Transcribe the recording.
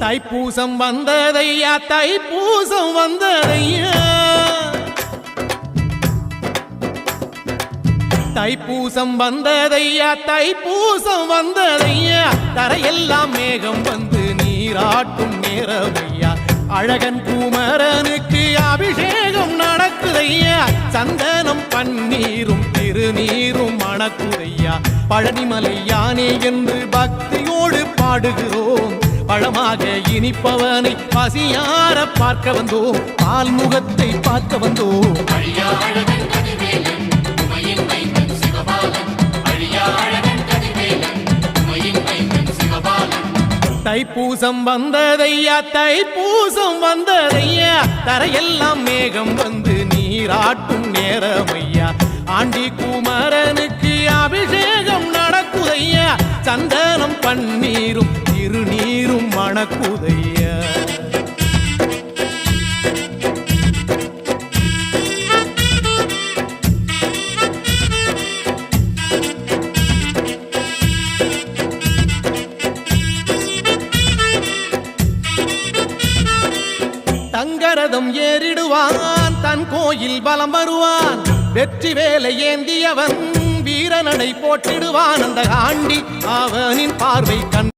தைப்பூசம் வந்ததையா தைப்பூசம் வந்ததையா தைப்பூசம் வந்ததையா தைப்பூசம் வந்ததையா தரையெல்லாம் மேகம் வந்து நீராட்டும் நேரமையா அழகன் குமரனுக்கு அபிஷேகம் நடக்குதையா சந்தனம் பன்னீரும் திருநீரும் மணக்குதையா பழனிமலை யானே என்று பக்தியோடு பாடுகிறோம் பழமாக இனிப்பவனை பசியார பார்க்க வந்தோம் பால்முகத்தை பார்க்க வந்தோம் தைப்பூசம் வந்ததையா தைப்பூசம் வந்ததையா தரையெல்லாம் மேகம் வந்து நீராட்டும் நேரமையா ஆண்டி குமரனுக்கு அபிஷேகம் நடக்குதையா சந்தனம் பன்னீரும் திருநீரும் மணக்குதையா தங்கரதம் ஏறிடுவான் தன் கோயில் பலம் வருவான் வெற்றி வேலை ஏந்தியவன் வீரநடை போட்டிடுவான் அந்த ஆண்டி அவனின் பார்வை கண்